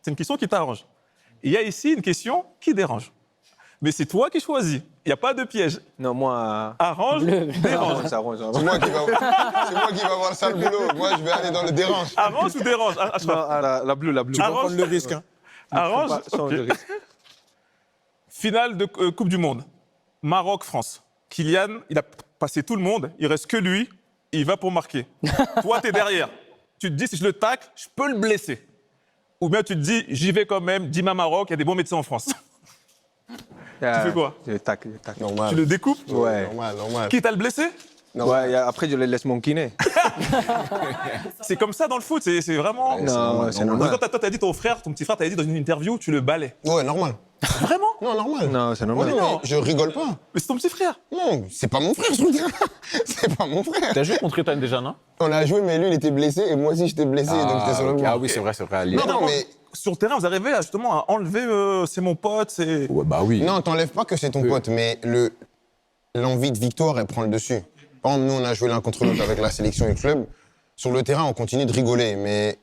C'est une question qui t'arrange. Il y a ici une question qui dérange. Mais c'est toi qui choisis. Il n'y a pas de piège. Non, moi. Arrange, dérange. Ça arrange. C'est moi qui va avoir le sale boulot. Moi, je vais aller dans le dérange. Arrange ou dérange Ashraf? Non, la bleue. Tu vas prendre le risque. Hein. Arrange. Sans Ok. le risque. Finale de Coupe du Monde. Maroc-France. Kylian, il a passé tout le monde. Il reste que lui. Il va pour marquer. Toi, tu es derrière. Tu te dis, si je le tacle, je peux le blesser. Ou bien tu te dis, j'y vais quand même. Dima Maroc, il y a des bons médecins en France. Tu fais quoi? Je tac. Normal. Tu le découpes. Ouais. Normal. Quitte à le blesser. Ouais, après, je les laisse mon kiné. C'est comme ça dans le foot. C'est vraiment. Non, c'est normal. Toi, t'as dit ton petit frère, t'avais dit dans une interview, tu le balais. Ouais, normal. Vraiment? Non, normal. Non, c'est Ouais, normal. non, je rigole pas. Mais c'est ton petit frère. Non, c'est pas mon frère sur le terrain. C'est pas mon frère. T'as joué contre Ethan déjà, non? On a joué, mais lui, il était blessé et moi aussi, j'étais blessé. donc j'étais sur le ok. banc. Ah oui, c'est vrai. Non, mais Sur le terrain, vous arrivez justement à enlever c'est mon pote, c'est. Ouais, bah oui. non, t'enlèves pas que c'est ton pote, mais l'envie de victoire, elle prend le dessus. Par exemple, nous, on a joué l'un contre l'autre avec la sélection et le club. Sur le terrain, on continue de rigoler, mais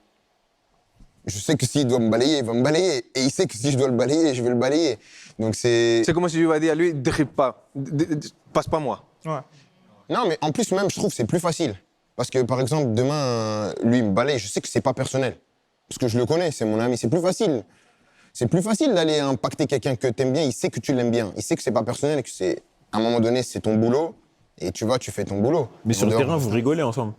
je sais que s'il doit me balayer, il va me balayer. Et il sait que si je dois le balayer, je vais le balayer. Donc c'est... C'est comme si je lui dire à lui, dribble pas. Passe pas moi. Ouais. Non, mais en plus, même, je trouve que c'est plus facile. Parce que, par exemple, demain, lui, il me balaye, je sais que c'est pas personnel. Parce que je le connais, c'est mon ami, c'est plus facile. C'est plus facile d'aller impacter quelqu'un que t'aimes bien, il sait que tu l'aimes bien. Il sait que c'est pas personnel et que c'est... À un moment donné, c'est ton boulot. Et tu vas, tu fais ton boulot. Mais sur En le dehors, terrain, vous rigolez ensemble.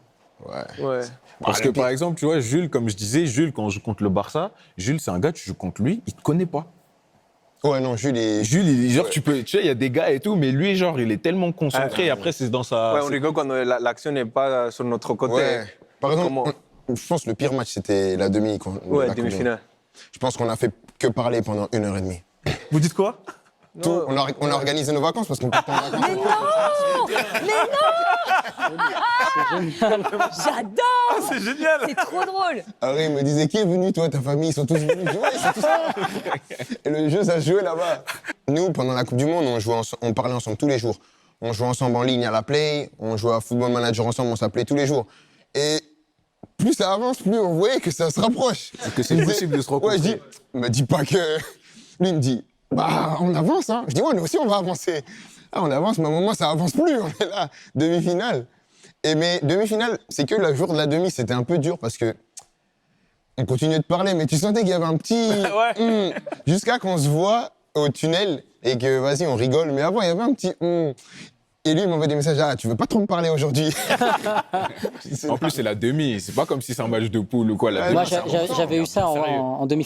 Ouais. Ouais. Parce que par exemple, tu vois, Jules, comme je disais, Jules, quand on joue contre le Barça, Jules, c'est un gars, tu joues contre lui, il te connaît pas. Ouais, non, Jules est... Jules, genre, tu sais, il y a des gars et tout, mais lui, genre, il est tellement concentré, et après, c'est dans sa. Ouais, on rigole quand l'action n'est pas sur notre côté. Ouais. Par exemple, Comment je pense que le pire match, c'était la demi. Ouais, demi-finale. Je pense qu'on a fait que parler pendant 1h30. Vous dites quoi? Tout, on a organisé nos vacances parce qu'on partait en vacances. J'adore. C'est génial. C'est trop drôle. Harry il me disait, qui est venu, toi, ta famille, ils sont tous venus. Je dis, ouais, ils sont tous là. Et le jeu, ça se jouait là-bas. Nous, pendant la Coupe du Monde, on parlait ensemble tous les jours. On jouait ensemble en ligne à la Play, on jouait à Football Manager ensemble, on s'appelait tous les jours. Et plus ça avance, plus on voyait que ça se rapproche. Que c'est possible de se rencontrer. Ouais, je dis, me dis pas que... Lui, il me dit, bah, on avance, hein. Je dis, ouais, nous aussi, on va avancer. Ah, on avance, mais à un moment, ça avance plus, on est là, demi-finale. Mais demi-finale, c'est que le jour de la demi, c'était un peu dur parce que on continuait de parler, mais tu sentais qu'il y avait un petit... Ouais. Jusqu'à qu'on se voit au tunnel et que, vas-y, on rigole. Mais avant, il y avait un petit... Et lui, il m'envoie des messages, ah, tu veux pas trop me parler aujourd'hui? En plus, c'est la demi, c'est pas comme si c'est un match de poule ou quoi. La Ouais, demi, Moi, c'est un j'avais eu ça sérieux. en demi